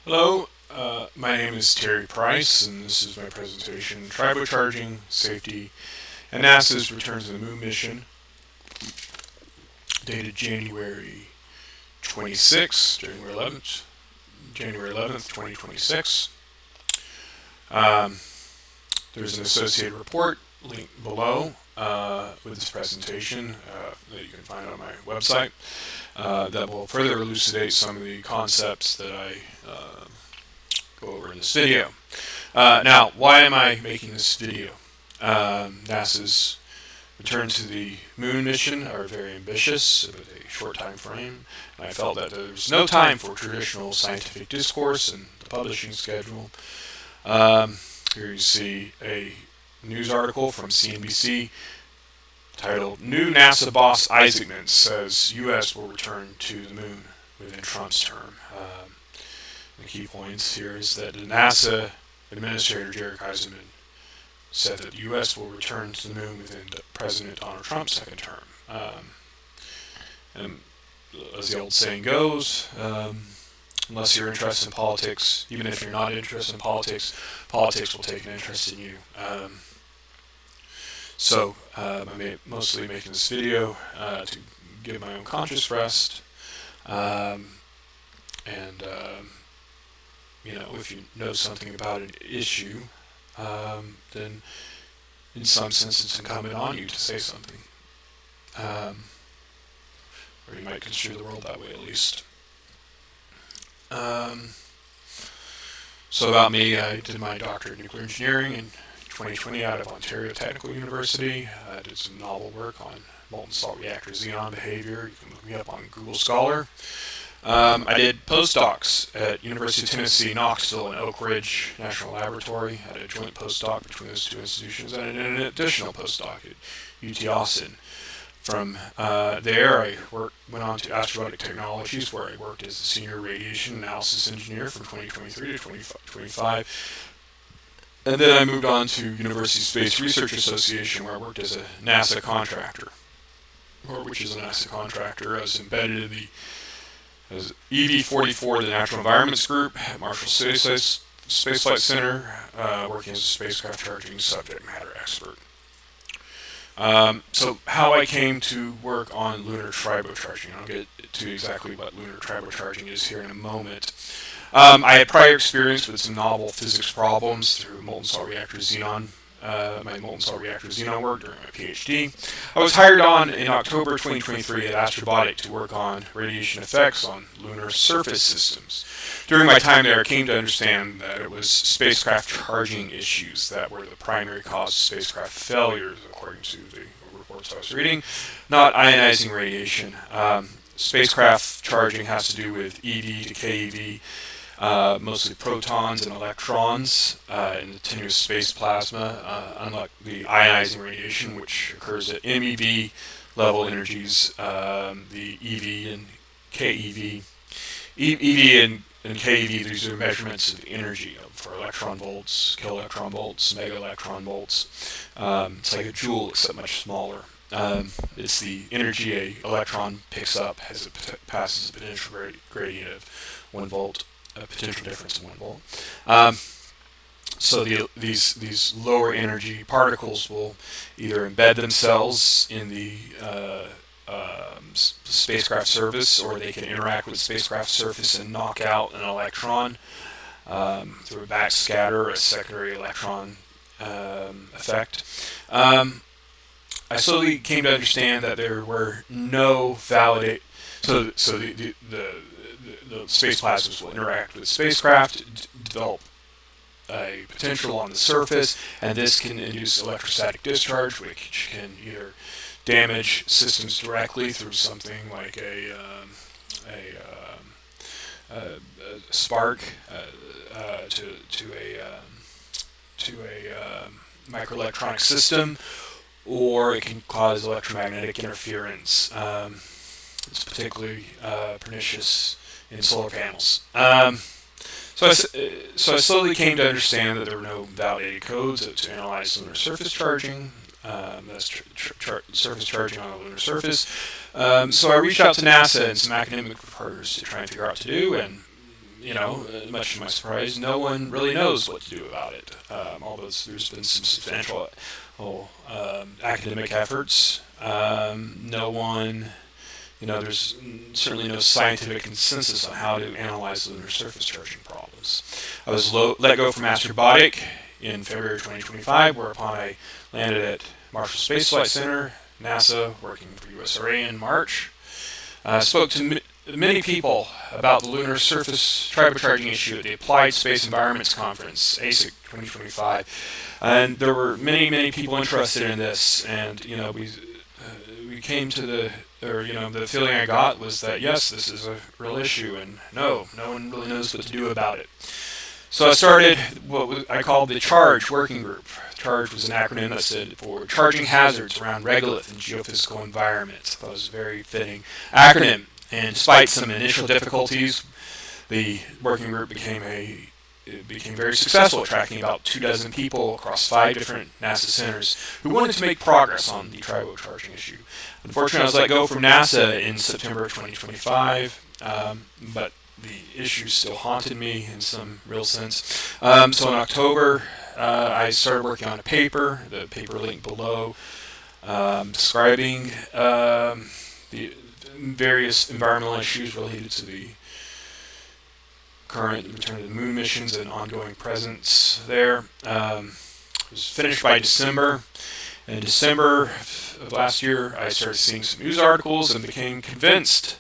Hello, my name is Terry Price, and this is my presentation, Tribocharging, Safety, and NASA's Return to the Moon mission, dated January 11th, 2026. Um, there's an associated report linked below with this presentation that you can find on my website that will further elucidate some of the concepts that I go over in this video. Now, why am I making this video? NASA's return to the moon mission are very ambitious with a short time frame, and I felt that there's no time for traditional scientific discourse in the publishing schedule. Here you see a news article from CNBC titled "New NASA Boss Isaacman Says U.S. Will Return to the Moon Within Trump's Term." The key points here is that the NASA Administrator Derek Isaacman said that the U.S. will return to the moon within President Donald Trump's second term. And as the old saying goes, unless you're interested in politics, even if you're not interested in politics, politics will take an interest in you. I'm mostly making this video to give my own conscious rest. If you know something about an issue, then in some sense it's incumbent on you to say something. Or you might construe the world that way at least. So about me, I did my doctorate in nuclear engineering in 2020 out of Ontario Technical University. I did some novel work on molten salt reactor xenon behavior. You can look me up on Google Scholar. I did postdocs at University of Tennessee, Knoxville, and Oak Ridge National Laboratory. I had a joint postdoc between those two institutions, and an additional postdoc at UT Austin. From there, I went on to Astrobotic Technologies, where I worked as a senior radiation analysis engineer from 2023 to 2025. And then I moved on to University Space Research Association, where I worked as a NASA contractor, which is a NASA contractor. I was embedded in the as EV-44, the Natural Environments Group at Marshall Space Flight Center, working as a spacecraft charging subject matter expert. So how I came to work on lunar tribocharging, I'll get to exactly what lunar tribocharging is here in a moment. I had prior experience with some novel physics problems through molten salt reactor xenon. My molten salt reactor xenon work during my PhD. I was hired on in October 2023 at Astrobotic to work on radiation effects on lunar surface systems. During my time there, I came to understand that it was spacecraft charging issues that were the primary cause of spacecraft failures, according to the reports I was reading, not ionizing radiation. Spacecraft charging has to do with EV to KEV, mostly protons and electrons in the tenuous space plasma, unlike the ionizing radiation, which occurs at MeV level energies. The EV and KEV, and KeV, these are measurements of energy for electron volts, kiloelectron volts, mega electron volts. It's like a joule, except much smaller. It's the energy an electron picks up as it passes a potential gradient of 1 volt. A potential difference in 1 volt. So these lower energy particles will either embed themselves in the spacecraft surface, or they can interact with the spacecraft surface and knock out an electron through a backscatter or a secondary electron effect. I slowly came to understand that there were no validate. So the space plasmas will interact with spacecraft, develop a potential on the surface, and this can induce electrostatic discharge, which can either damage systems directly through something like a spark to a microelectronic system, or it can cause electromagnetic interference. It's particularly pernicious in solar panels. So I slowly came to understand that there were no validated codes to analyze lunar surface charging. That's surface charging on a lunar surface. So I reached out to NASA and some academic partners to try and figure out what to do, and much to my surprise, no one really knows what to do about it. Although there's been some substantial academic efforts, no one, there's certainly no scientific consensus on how to analyze lunar surface charging problems. I was let go from astrobotic in February 2025, whereupon I landed at Marshall Space Flight Center, NASA, working for USRA in March. Spoke to many people about the lunar surface tribocharging issue at the Applied Space Environments Conference, ASIC 2025, and there were many people interested in this. And we came to the feeling I got was that yes, this is a real issue, and no one really knows what to do about it. So I started what I called the CHARGE working group. CHARGE was an acronym that stood for Charging Hazards Around Regolith and Geophysical Environments. I thought it was a very fitting acronym. And despite some initial difficulties, the working group became very successful, attracting about 24 people across 5 different NASA centers who wanted to make progress on the tribocharging issue. Unfortunately, I was let go from NASA in September of 2025, but the issue still haunted me in some real sense. So in October, I started working on a paper, the paper linked below, describing the various environmental issues related to the current return to the moon missions and ongoing presence there. It was finished by December. In December of last year, I started seeing some news articles and became convinced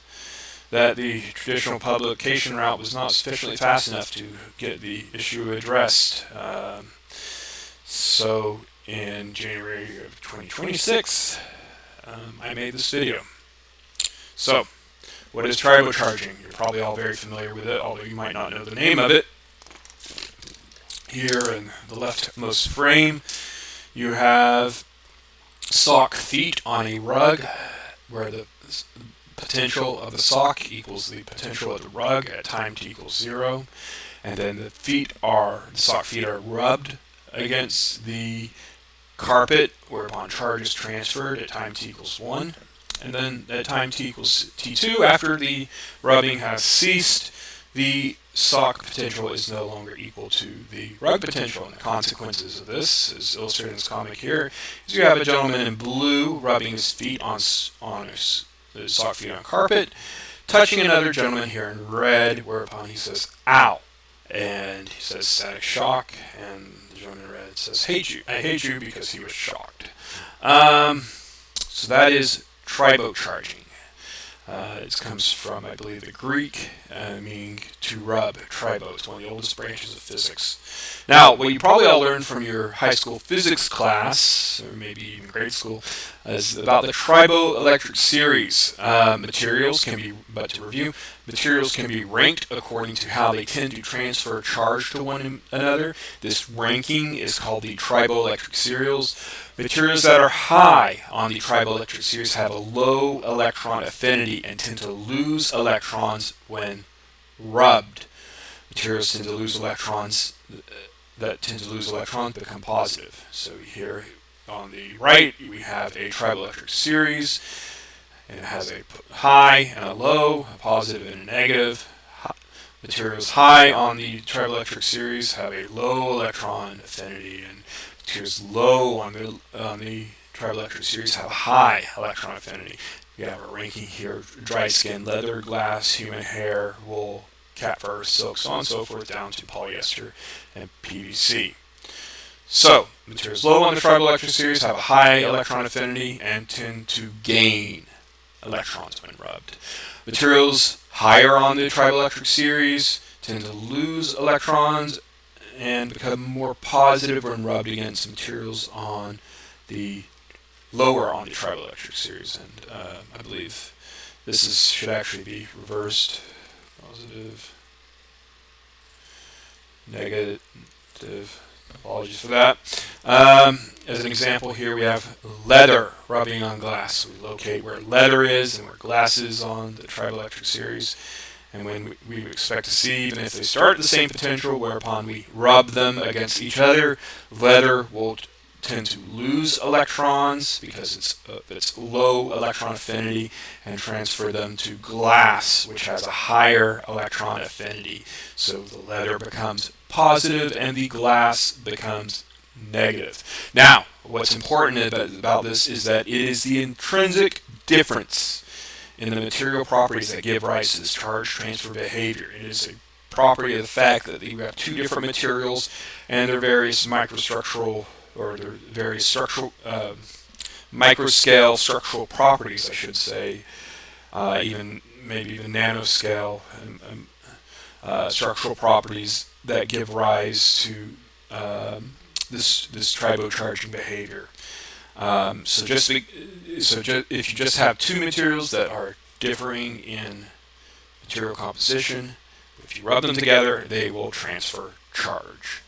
that the traditional publication route was not sufficiently fast enough to get the issue addressed. So in January of 2026, I made this video. So, what is tribocharging? You're probably all very familiar with it, although you might not know the name of it. Here in the leftmost frame, you have sock feet on a rug, where the potential of the sock equals the potential of the rug at time t equals 0, and then the sock feet are rubbed against the carpet, whereupon charge is transferred at time t equals 1, and then at time t equals t2, after the rubbing has ceased, the sock potential is no longer equal to the rug potential. And the consequences of this, as illustrated in this comic here, is you have a gentleman in blue rubbing his feet on the sock feet on carpet, touching another gentleman here in red, whereupon he says, "Ow," and he says static shock, and the gentleman in red says, I hate you," because he was shocked. So that is tribocharging. It comes from, I believe, the Greek, meaning to rub. Tribo. It's one of the oldest branches of physics. Now, what you probably all learned from your high school physics class, or maybe even grade school, is about the triboelectric series. Materials can be ranked according to how they tend to transfer charge to one another. This ranking is called the triboelectric series. Materials that are high on the triboelectric series have a low electron affinity and tend to lose electrons when rubbed. Materials tend to lose electrons become positive. So here on the right we have a triboelectric series, and it has a high and a low, a positive and a negative. Materials high on the triboelectric series have a low electron affinity, and materials low on the triboelectric series have a high electron affinity. We have a ranking here: dry skin, leather, glass, human hair, wool, cat fur, silk, so on and so forth, down to polyester and PVC. So, materials low on the triboelectric series have a high electron affinity and tend to gain electrons when rubbed. Materials higher on the triboelectric series tend to lose electrons and become more positive when rubbed against materials on the lower on the triboelectric series. And I believe this should actually be reversed. Positive, negative. Apologies for that. As an example here, we have leather rubbing on glass. So we locate where leather is and where glass is on the triboelectric series. And when we expect to see, even if they start at the same potential, whereupon we rub them against each other, leather will tend to lose electrons because it's low electron affinity, and transfer them to glass, which has a higher electron affinity. So the leather becomes positive and the glass becomes negative. Now, what's important about this is that it is the intrinsic difference in the material properties that give rise to this charge transfer behavior. It is a property of the fact that you have two different materials and their various microstructural or their various structural microscale structural properties, I should say, even maybe even nanoscale structural properties that give rise to this tribocharging behavior. If you just have two materials that are differing in material composition, if you rub them together, they will transfer charge.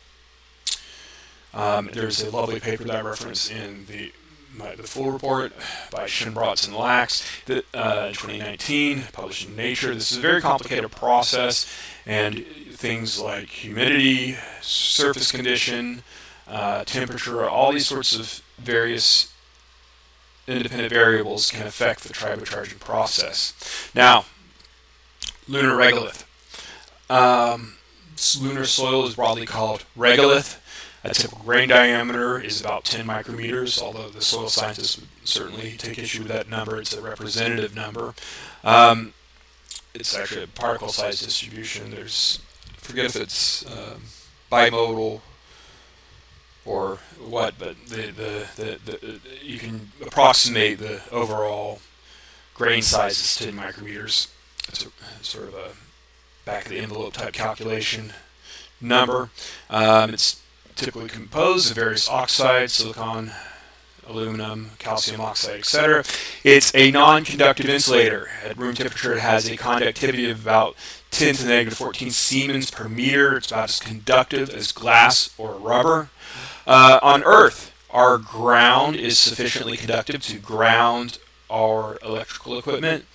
There's a lovely paper that I reference in the full report by Shinbrotz and Lax in 2019, published in Nature. This is a very complicated process, and things like humidity, surface condition, temperature, all these sorts of various independent variables can affect the tribocharging process. Now, lunar regolith. Lunar soil is broadly called regolith. A typical grain diameter is about 10 micrometers, although the soil scientists would certainly take issue with that number. It's a representative number. It's actually a particle size distribution. I forget if it's bimodal or what, but you can approximate the overall grain size is 10 micrometers. It's sort of a back of the envelope type calculation number. It's typically composed of various oxides, silicon, aluminum, calcium oxide, etc. It's a non-conductive insulator. At room temperature, it has a conductivity of about 10 to the negative 14 Siemens per meter. It's about as conductive as glass or rubber. On Earth, our ground is sufficiently conductive to ground our electrical equipment.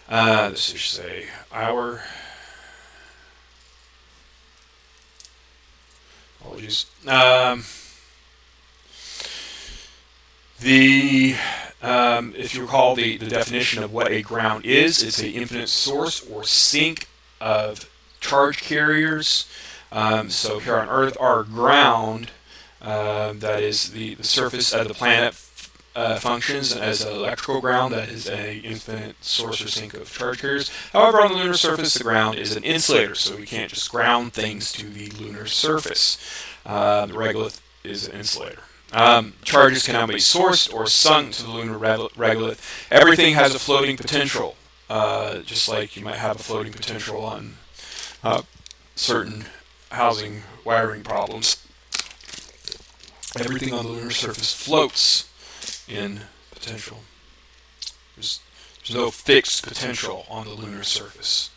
This is say our apologies. If you recall the definition of what a ground is, it's an infinite source or sink of charge carriers. So here on Earth, our ground, that is the surface of the planet, functions as an electrical ground, that is an infinite source or sink of charge carriers. However, on the lunar surface, the ground is an insulator, so we can't just ground things to the lunar surface. The regolith is an insulator. Charges can now be sourced or sunk to the lunar regolith. Everything has a floating potential, just like you might have a floating potential on certain housing wiring problems. Everything on the lunar surface floats in potential. There's no fixed potential on the lunar surface.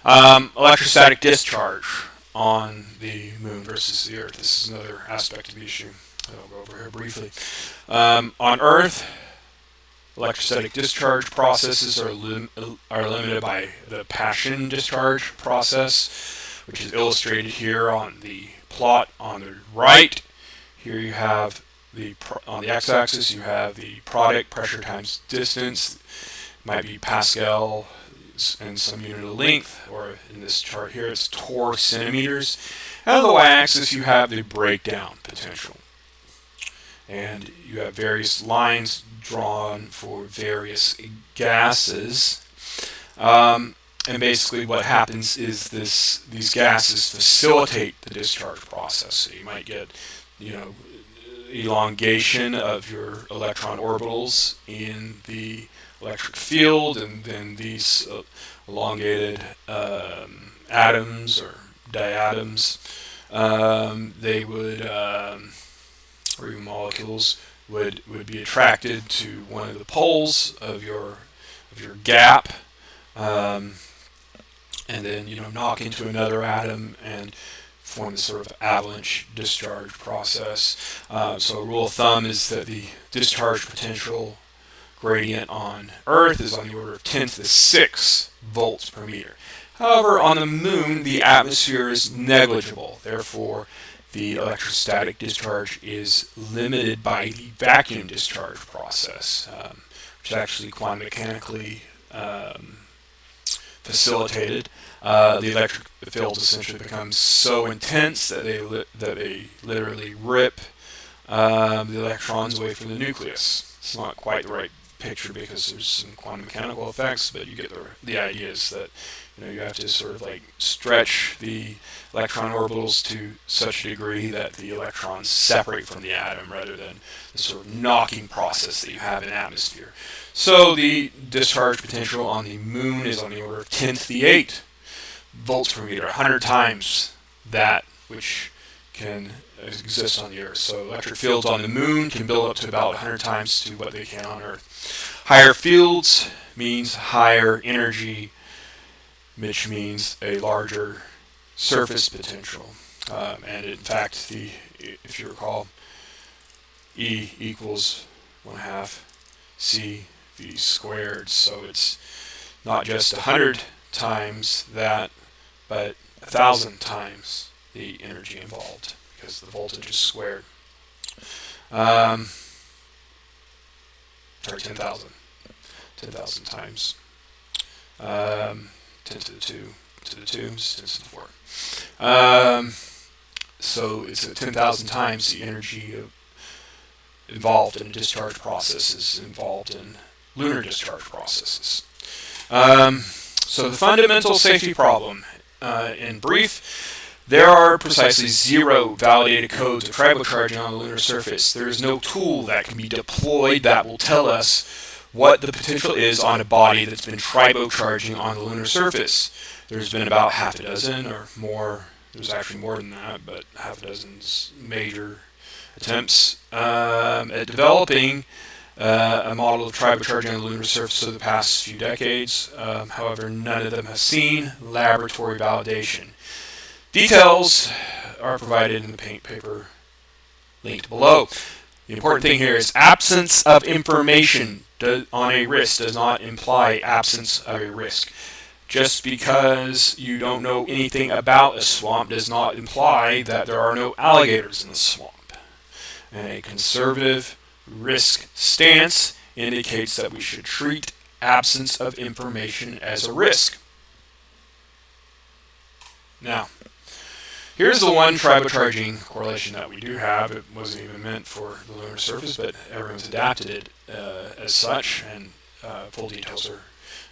Electrostatic discharge on the moon versus the Earth. This is another aspect of the issue I'll go over here briefly. On Earth, electrostatic discharge processes are limited by the Paschen discharge process, which is illustrated here on the plot on the right. Here you have on the x-axis you have the product, pressure times distance. Might be Pascal and some unit of length, or in this chart here it's torr centimeters. And on the y-axis you have the breakdown potential. And you have various lines drawn for various gases. And basically what happens is these gases facilitate the discharge process. So you might get, elongation of your electron orbitals in the electric field, and then these elongated atoms or diatoms, they would, or even molecules, would be attracted to one of the poles of your gap, and then knock into another atom and form this sort of avalanche discharge process. So a rule of thumb is that the discharge potential gradient on Earth is on the order of 10 to the 6 volts per meter. However, on the moon, the atmosphere is negligible. Therefore, the electrostatic discharge is limited by the vacuum discharge process, which is actually quantum mechanically facilitated. The electric field essentially becomes so intense that they literally rip the electrons away from the nucleus. It's not quite the right picture because there's some quantum mechanical effects, but you get the idea is that you have to sort of like stretch the electron orbitals to such a degree that the electrons separate from the atom rather than the sort of knocking process that you have in atmosphere. So the discharge potential on the moon is on the order of 10 to the 8 volts per meter, 100 times that which can exist on the Earth. So electric fields on the moon can build up to about 100 times to what they can on Earth. Higher fields means higher energy, which means a larger surface potential. And in fact, if you recall, E equals 1/2 CV squared. So it's not just 100 times that, but 1,000 times the energy involved because the voltage is squared. Sorry, 10,000. 10,000 times. 10 to the 2 to the 2 is 10 to the 4. So it's 10,000 times the energy involved in a discharge process is involved in lunar discharge processes. So the fundamental safety problem, in brief, there are precisely 0 validated codes of tribocharging on the lunar surface. There is no tool that can be deployed that will tell us what the potential is on a body that's been tribocharging on the lunar surface. There's been about half a dozen or more, there's actually more than that, but half a dozen major attempts at developing a model of tribocharging on the lunar surface over the past few decades. However, none of them have seen laboratory validation. Details are provided in the paper linked below. The important thing here is absence of information on a risk does not imply absence of a risk. Just because you don't know anything about a swamp does not imply that there are no alligators in the swamp. And a conservative risk stance indicates that we should treat absence of information as a risk. Now, here's the one tribocharging correlation that we do have. It wasn't even meant for the lunar surface, but everyone's adapted it as such, and full details are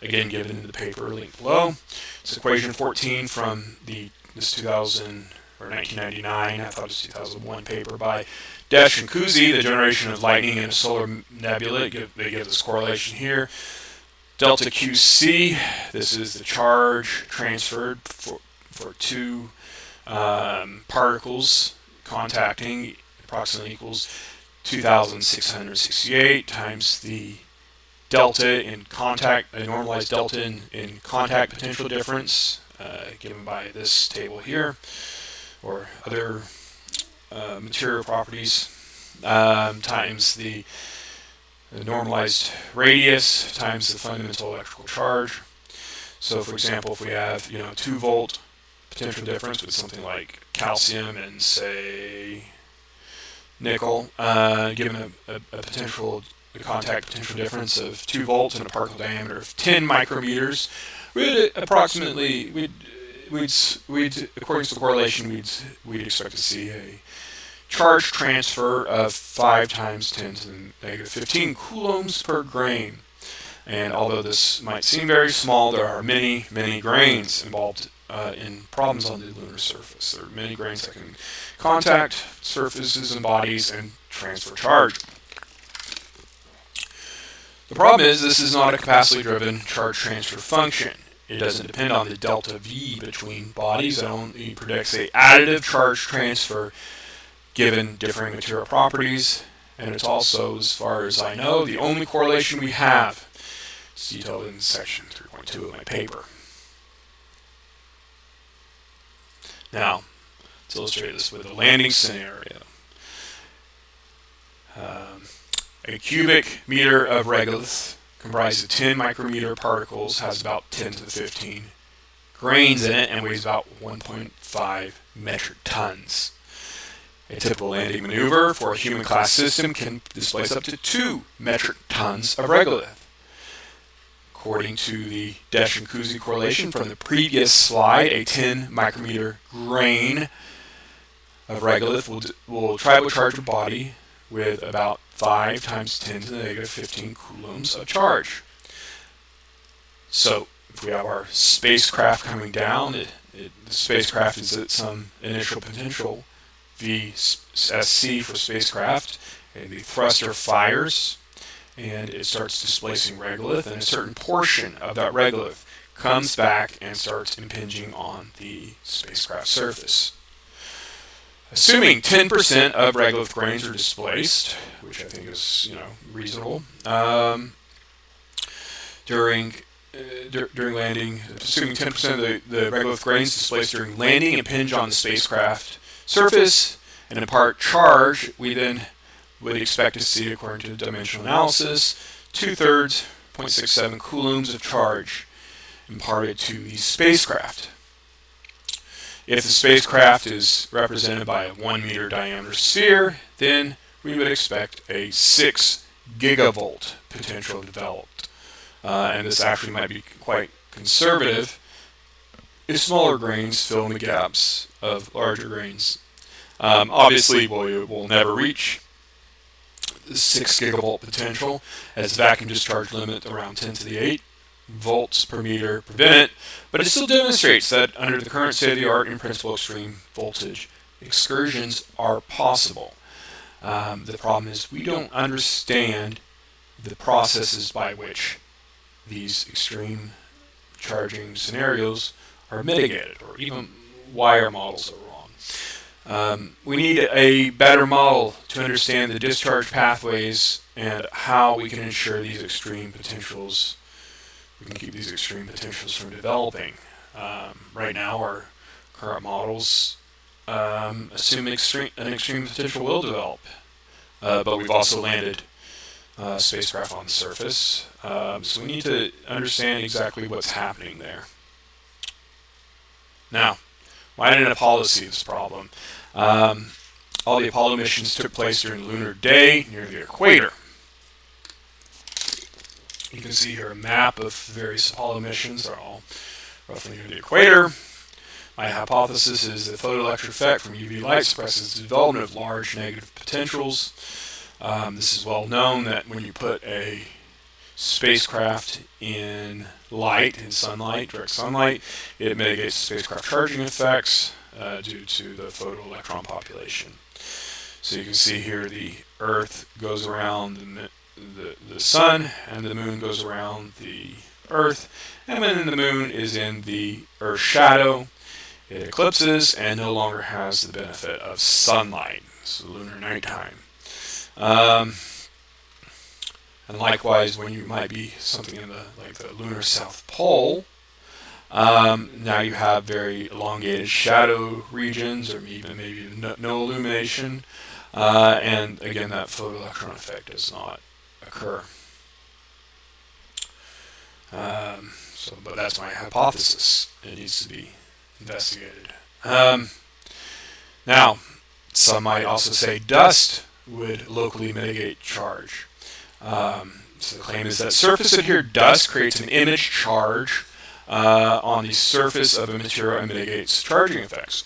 again given in the paper linked below. It's equation 14 from this 2000 or 1999, I thought it was 2001 paper by Desch and Kuzi, the generation of lightning in a solar nebula. They give this correlation here. Delta QC, this is the charge transferred for two particles contacting, approximately equals 2,668 times the delta in contact, a normalized delta in contact potential difference, given by this table here, or other material properties, times the normalized radius times the fundamental electrical charge. So, for example, if we have 2 volt potential difference with something like calcium and say nickel, given a contact potential difference of 2 volts and a particle diameter of 10 micrometers, we'd according to the correlation, we'd expect to see a charge transfer of 5 times 10 to the negative 15 coulombs per grain. And although this might seem very small, there are many, many grains involved in problems on the lunar surface. There are many grains that can contact surfaces and bodies and transfer charge. The problem is this is not a capacity-driven charge transfer function. It doesn't depend on the delta V between bodies. It only predicts an additive charge transfer given differing material properties. And it's also, as far as I know, the only correlation we have. It's detailed in section 3.2 of my paper. Now, let's illustrate this with a landing scenario. A cubic meter of regolith comprised of 10 micrometer particles has about 10 to the 15 grains in it and weighs about 1.5 metric tons. A typical landing maneuver for a human class system can displace up to 2 metric tons of regolith. According to the Desch-and-Kuzi correlation from the previous slide, a 10 micrometer grain of regolith will tribocharge a body with about 5 times 10 to the negative 15 coulombs of charge. So if we have our spacecraft coming down, the spacecraft is at some initial potential, VSC for spacecraft, and the thruster fires, and it starts displacing regolith, and a certain portion of that regolith comes back and starts impinging on the spacecraft surface. Assuming 10% of regolith grains are displaced, which I think is reasonable, during landing, assuming 10% of the regolith grains displaced during landing impinge on the spacecraft surface and impart charge, we then would expect to see, according to the dimensional analysis, 2/3, 0.67 coulombs of charge imparted to the spacecraft. If the spacecraft is represented by a 1 meter diameter sphere, then we would expect a 6 gigavolt potential developed. And this actually might be quite conservative if smaller grains fill in the gaps of larger grains. Obviously, we'll never reach the 6 gigavolt potential, as the vacuum discharge limit around 10 to the 8 volts per meter prevent it, but it still demonstrates that under the current state-of-the-art in principle extreme voltage excursions are possible. The problem is we don't understand the processes by which these extreme charging scenarios are mitigated, or even why our models are wrong. We need a better model to understand the discharge pathways and how we can ensure these extreme potentials, we can keep these extreme potentials from developing. Right now, our current models assume an extreme potential will develop, but we've also landed spacecraft on the surface, so we need to understand exactly what's happening there. Now, why didn't Apollo see this problem? All the Apollo missions took place during the lunar day near the equator. You can see here a map of various Apollo missions. They're all roughly near the equator. My hypothesis is that the photoelectric effect from UV light suppresses the development of large negative potentials. This is well known that when you put a spacecraft in light, in sunlight, direct sunlight, it mitigates the spacecraft charging effects due to the photoelectron population. So you can see here the Earth goes around the sun, and the moon goes around the Earth, and when the moon is in the Earth's shadow, it eclipses and no longer has the benefit of sunlight. It's lunar nighttime. And likewise, when you might be something in the lunar south pole, now you have very elongated shadow regions, or even maybe no illumination, and again, that photoelectron effect does not occur. But that's my hypothesis. It needs to be investigated. Now, some might also say dust would locally mitigate charge. So the claim is that surface-adhered dust creates an image charge on the surface of a material and mitigates charging effects.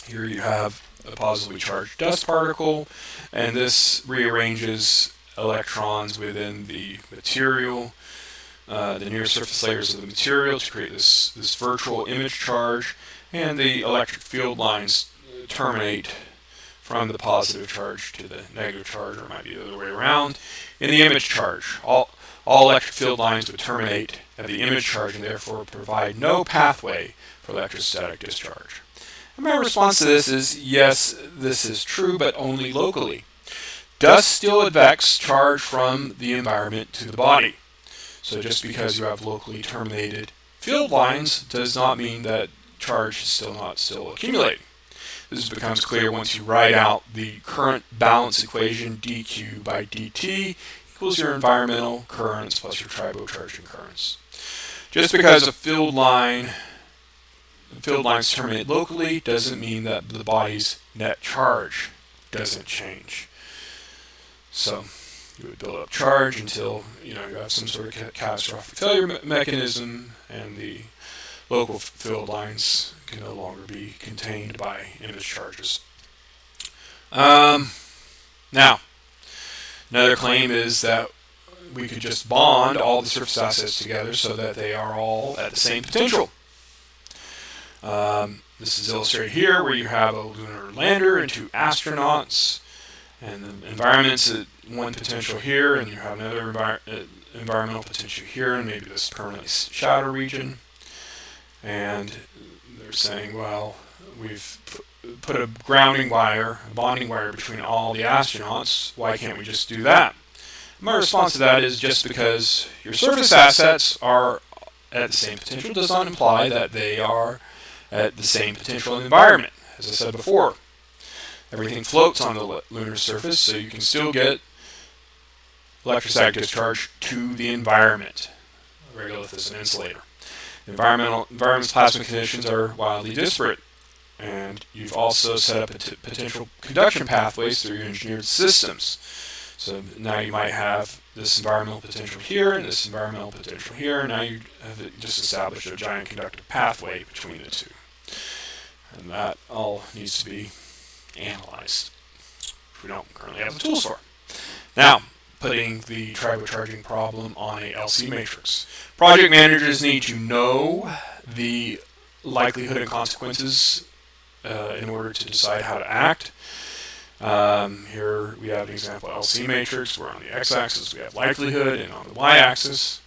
Here you have a positively charged dust particle, and this rearranges electrons within the material, the near surface layers of the material, to create this virtual image charge, and the electric field lines terminate from the positive charge to the negative charge, or it might be the other way around, in the image charge. All electric field lines would terminate at the image charge and therefore provide no pathway for electrostatic discharge. And my response to this is, yes, this is true, but only locally. Dust still advects charge from the environment to the body. So just because you have locally terminated field lines does not mean that charge is still accumulating. This becomes clear once you write out the current balance equation, dq by dt equals your environmental currents plus your tribocharging currents. Just because a field line field lines terminate locally doesn't mean that the body's net charge doesn't change. So you would build up charge until you have some sort of catastrophic failure mechanism, and the local field lines can no longer be contained by image charges. Now, another claim is that we could just bond all the surface assets together so that they are all at the same potential. This is illustrated here where you have a lunar lander and 2 astronauts, and the environment's at one potential here, and you have another environmental potential here, and maybe this permanent shadow region. And they're saying, well, we've put a grounding wire, a bonding wire between all the astronauts. Why can't we just do that? My response to that is just because your surface assets are at the same potential does not imply that they are at the same potential in the environment. As I said before, everything floats on the lunar surface, so you can still get electrostatic discharge to the environment. A regolith is an insulator. Environment's plasma conditions are wildly disparate, and you've also set up potential conduction pathways through your engineered systems. So now you might have this environmental potential here and this environmental potential here, and now you have just established a giant conductive pathway between the two. And that all needs to be analyzed, which we don't currently have the tools for. Now, putting the tribocharging problem on a LC matrix. Project managers need to know the likelihood and consequences in order to decide how to act. Here we have an example LC matrix where on the x-axis we have likelihood, and on the y-axis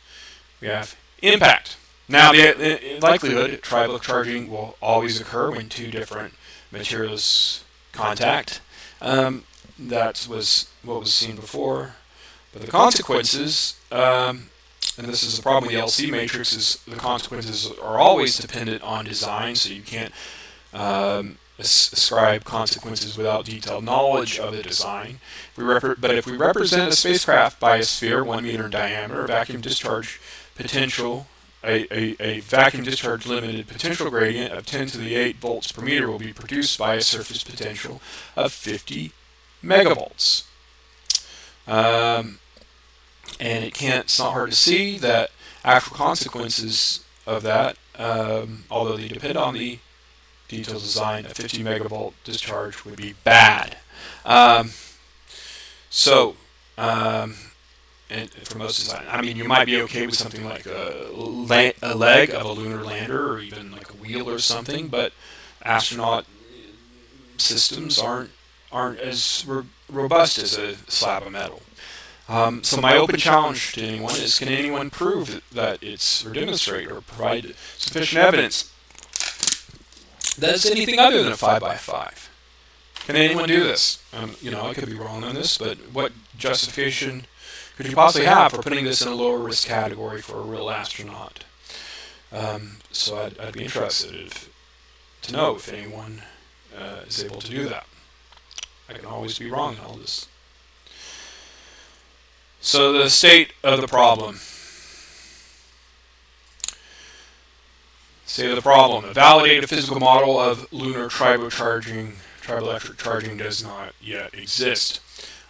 we have impact. Now, the likelihood, tribocharging will always occur when 2 different materials contact. That was what was seen before. But the consequences, and this is the problem with the LC matrix, is the consequences are always dependent on design, so you can't ascribe consequences without detailed knowledge of the design. But if we represent a spacecraft by a sphere 1 meter in diameter, a vacuum discharge potential, a vacuum discharge limited potential gradient of 10 to the 8 volts per meter will be produced by a surface potential of 50 megavolts. And it's not hard to see that actual consequences of that, although they depend on the detailed design, a 50 megavolt discharge would be bad. And for most design, I mean, you might be okay with something like a leg of a lunar lander, or even like a wheel or something, but astronaut systems aren't as robust as a slab of metal. So my open challenge to anyone is, can anyone prove that it's, or demonstrate, or provide sufficient evidence that it's anything other than a 5x5? Can anyone do this? I could be wrong on this, but what justification could you possibly have for putting this in a lower risk category for a real astronaut? So I'd be interested to know if anyone is able to do that. I can always be wrong in all this. So the state of the problem. State of the problem. A validated physical model of lunar triboelectric charging does not yet exist.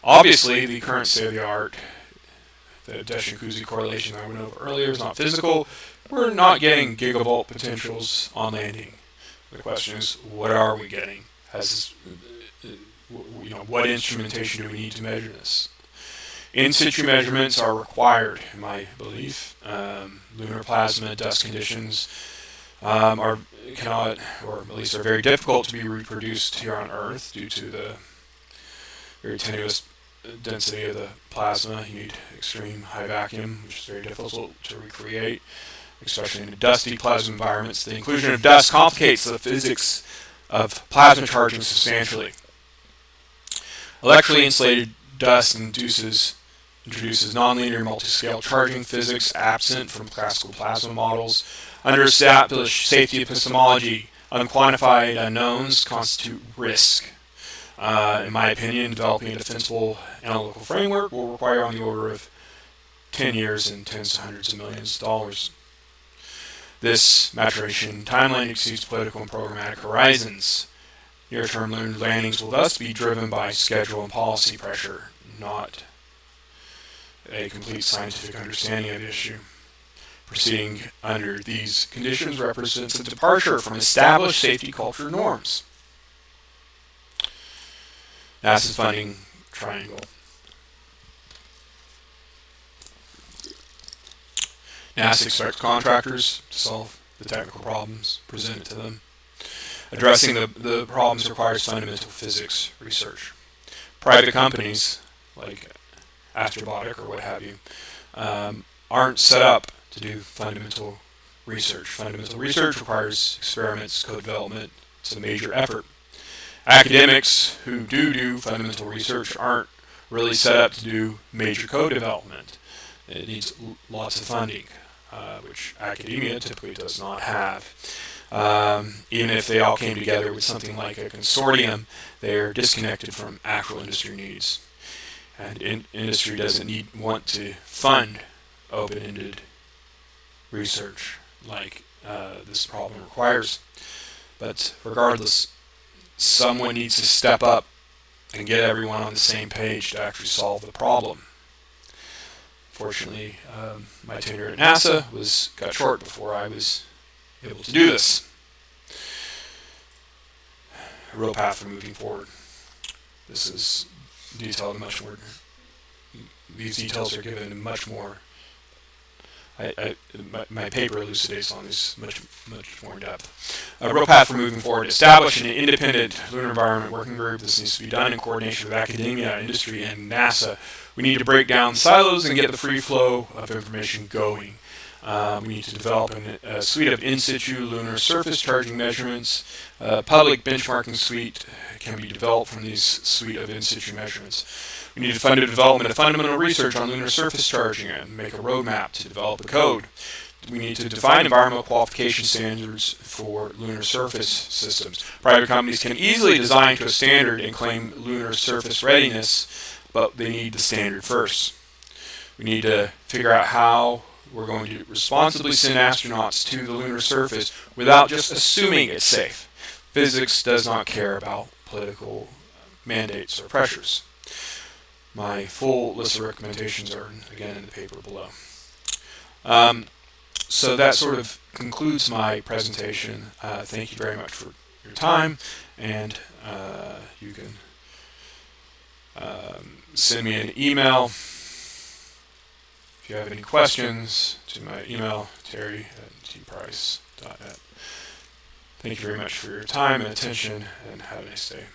Obviously, the current state of the art, the Desch-Kuzi correlation I went over earlier, is not physical. We're not getting gigavolt potentials on landing. The question is, what are we getting? What instrumentation do we need to measure this? In situ measurements are required, in my belief. Lunar plasma dust conditions cannot, or at least are very difficult to be reproduced here on Earth due to the very tenuous density of the plasma. You need extreme high vacuum, which is very difficult to recreate, especially in dusty plasma environments. The inclusion of dust complicates the physics of plasma charging substantially. Electrically insulated dust introduces nonlinear multiscale charging physics absent from classical plasma models. Under established safety epistemology, unquantified unknowns constitute risk. In my opinion, developing a defensible analytical framework will require on the order of 10 years and tens to hundreds of millions of dollars. This maturation timeline exceeds political and programmatic horizons. Near-term lunar landings will thus be driven by schedule and policy pressure, not a complete scientific understanding of the issue. Proceeding under these conditions represents a departure from established safety culture norms. NASA's funding triangle. NASA expects contractors to solve the technical problems presented to them. Addressing the problems requires fundamental physics research. Private companies, like Astrobotic or what have you, aren't set up to do fundamental research. Fundamental research requires experiments, code development. It's a major effort. Academics who do fundamental research aren't really set up to do major code development. It needs lots of funding, which academia typically does not have. Even if they all came together with something like a consortium, they're disconnected from actual industry needs. And industry doesn't want to fund open-ended research like this problem requires. But regardless, someone needs to step up and get everyone on the same page to actually solve the problem. Fortunately, my tenure at NASA was cut short before I was able to do this. A real path for moving forward. This is detailed much more. These details are given in much more. My paper elucidates on this much more in depth. A real path for moving forward. Establish an independent lunar environment working group. This needs to be done in coordination with academia, industry, and NASA. We need to break down silos and get the free flow of information going. We need to develop a suite of in-situ lunar surface charging measurements. A public benchmarking suite can be developed from these suite of in-situ measurements. We need to fund the development of fundamental research on lunar surface charging and make a roadmap to develop a code. We need to define environmental qualification standards for lunar surface systems. Private companies can easily design to a standard and claim lunar surface readiness, but they need the standard first. We need to figure out how we're going to responsibly send astronauts to the lunar surface without just assuming it's safe. Physics does not care about political mandates or pressures. My full list of recommendations are, again, in the paper below. So that sort of concludes my presentation. Thank you very much for your time, and you can send me an email if you have any questions to my email, terry@tprice.net. Thank you very much for your time and attention, and have a nice day.